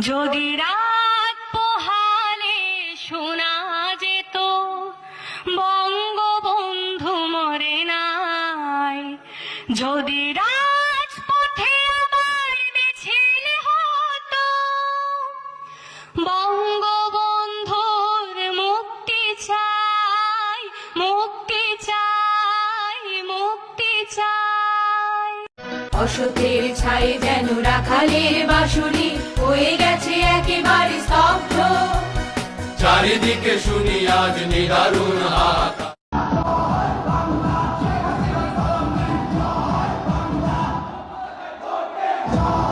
যদি রাত পোহালে শোনা যেত বঙ্গবন্ধু মরে নাই, যদি রাজপথে আবার মিছিল হতো বঙ্গবন্ধুর মুক্তি চাই, মুক্তি চাই, মুক্তি চাই। অসতের ছাই যেন রাখালের বাঁশুরি হয়ে গেছে একেবারে স্তব্ধ, চারিদিকে শুনি আজ নিদারুণ হাহাকার। জয়